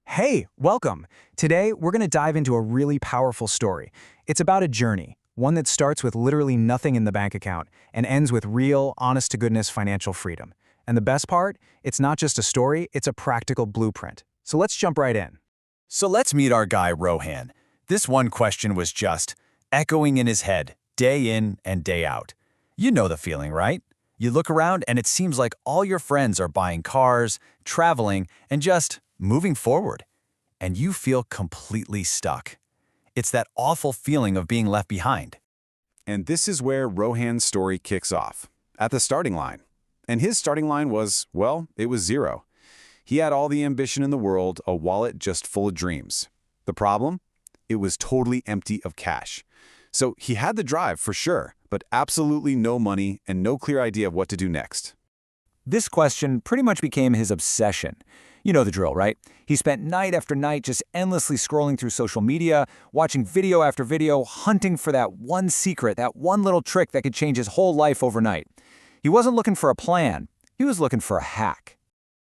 Hey, welcome! Today, we're going to dive into a really powerful story. It's about a journey, one that starts with literally nothing in the bank account and ends with real, honest-to-goodness financial freedom. And the best part? It's not just a story, it's a practical blueprint. So let's jump right in. So let's meet our guy Rohan. This one question was just echoing in his head, day in and day out. You know the feeling, right? You look around and it seems like all your friends are buying cars, traveling, and just moving forward. And you feel completely stuck. It's that awful feeling of being left behind. And this is where Rohan's story kicks off, at the starting line. And his starting line was, well, it was zero. He had all the ambition in the world, a wallet just full of dreams. The problem? It was totally empty of cash. So he had the drive for sure, but absolutely no money and no clear idea of what to do next. This question pretty much became his obsession. You know the drill, right? He spent night after night just endlessly scrolling through social media, watching video after video, hunting for that one secret, that one little trick that could change his whole life overnight. He wasn't looking for a plan. He was looking for a hack.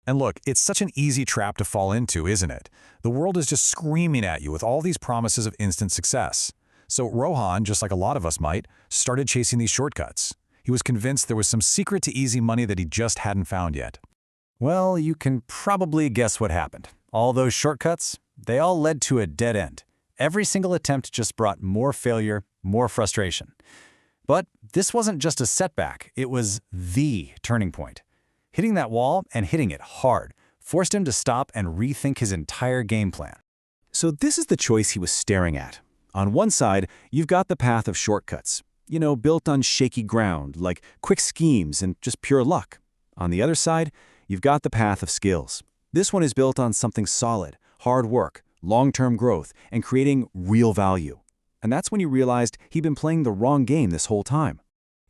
And look, it's such an easy trap to fall into, isn't it? The world is just screaming at you with all these promises of instant success. So Rohan, just like a lot of us might, started chasing these shortcuts. He was convinced there was some secret to easy money that he just hadn't found yet. Well, you can probably guess what happened. All those shortcuts, they all led to a dead end. Every single attempt just brought more failure, more frustration. But this wasn't just a setback, it was the turning point. Hitting that wall and hitting it hard forced him to stop and rethink his entire game plan. So this is the choice he was staring at. On one side, you've got the path of shortcuts, built on shaky ground, like quick schemes and just pure luck. On the other side, you've got the path of skills. This one is built on something solid, hard work, long-term growth, and creating real value. And that's when he realized he'd been playing the wrong game this whole time.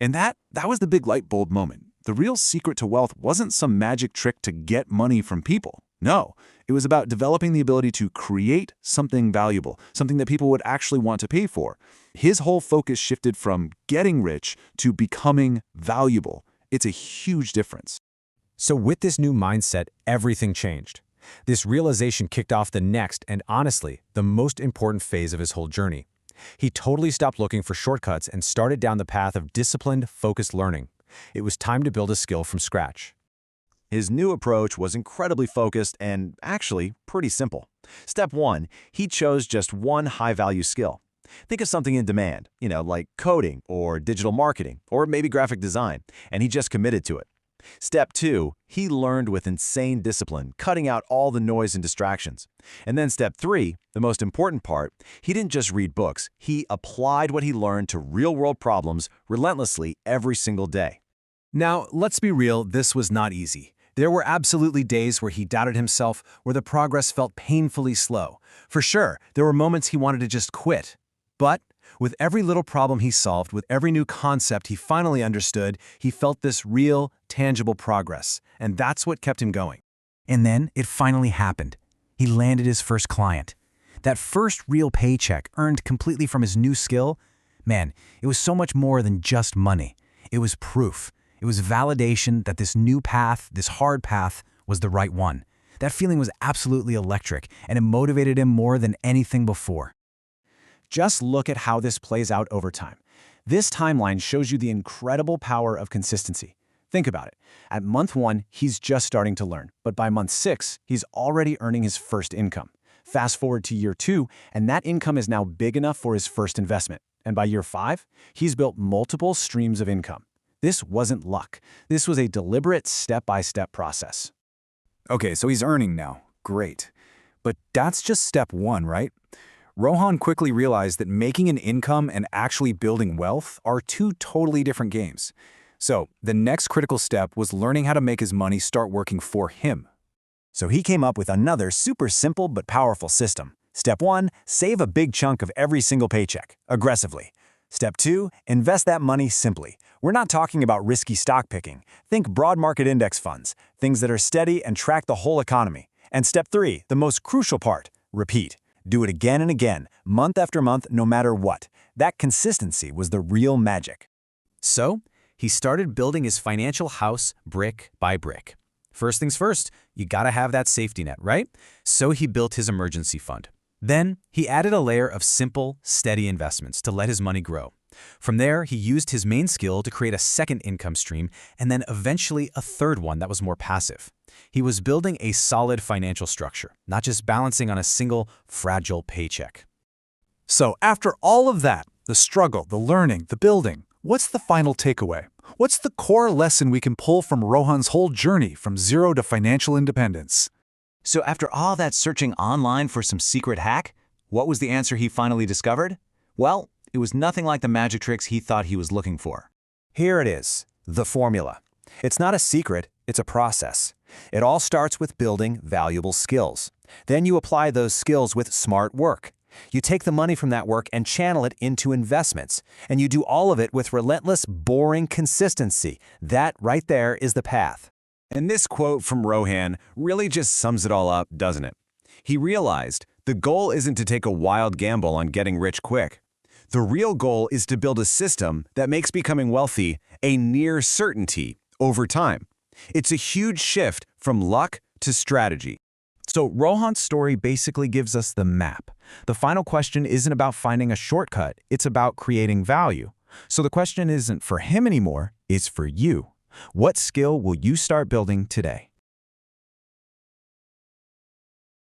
And that was the big light bulb moment. The real secret to wealth wasn't some magic trick to get money from people. No, it was about developing the ability to create something valuable, something that people would actually want to pay for. His whole focus shifted from getting rich to becoming valuable. It's a huge difference. So with this new mindset, everything changed. This realization kicked off the next and honestly, the most important phase of his whole journey. He totally stopped looking for shortcuts and started down the path of disciplined, focused learning. It was time to build a skill from scratch. His new approach was incredibly focused and actually pretty simple. Step 1, he chose just one high-value skill. Think of something in demand, like coding or digital marketing or maybe graphic design, and he just committed to it. Step 2, he learned with insane discipline, cutting out all the noise and distractions. And then step 3, the most important part, he didn't just read books, he applied what he learned to real-world problems relentlessly every single day. Now, let's be real, this was not easy. There were absolutely days where he doubted himself, where the progress felt painfully slow. For sure, there were moments he wanted to just quit. But with every little problem he solved, with every new concept he finally understood, he felt this real, tangible progress. And that's what kept him going. And then it finally happened. He landed his first client. That first real paycheck earned completely from his new skill, man, it was so much more than just money. It was proof. It was validation that this new path, this hard path, was the right one. That feeling was absolutely electric, and it motivated him more than anything before. Just look at how this plays out over time. This timeline shows you the incredible power of consistency. Think about it. At month 1, he's just starting to learn, but by month 6, he's already earning his first income. Fast forward to year 2, and that income is now big enough for his first investment. And by year 5, he's built multiple streams of income. This wasn't luck. This was a deliberate step-by-step process. Okay, so he's earning now. Great. But that's just step 1, right? Rohan quickly realized that making an income and actually building wealth are two totally different games. So the next critical step was learning how to make his money start working for him. So he came up with another super simple but powerful system. Step 1, save a big chunk of every single paycheck, aggressively. Step 2, invest that money simply. We're not talking about risky stock picking. Think broad market index funds, things that are steady and track the whole economy. And step 3, the most crucial part, repeat. Do it again and again, month after month, no matter what. That consistency was the real magic. So, he started building his financial house brick by brick. First things first, you gotta have that safety net, right? So he built his emergency fund. Then, he added a layer of simple, steady investments to let his money grow. From there, he used his main skill to create a second income stream and then eventually a third one that was more passive. He was building a solid financial structure, not just balancing on a single, fragile paycheck. So after all of that, the struggle, the learning, the building, what's the final takeaway? What's the core lesson we can pull from Rohan's whole journey from zero to financial independence? So after all that searching online for some secret hack, what was the answer he finally discovered? Well, it was nothing like the magic tricks he thought he was looking for. Here it is, the formula. It's not a secret, it's a process. It all starts with building valuable skills. Then you apply those skills with smart work. You take the money from that work and channel it into investments. And you do all of it with relentless, boring consistency. That right there is the path. And this quote from Rohan really just sums it all up, doesn't it? He realized the goal isn't to take a wild gamble on getting rich quick. The real goal is to build a system that makes becoming wealthy a near certainty over time. It's a huge shift from luck to strategy. So Rohan's story basically gives us the map. The final question isn't about finding a shortcut, it's about creating value. So the question isn't for him anymore, it's for you. What skill will you start building today?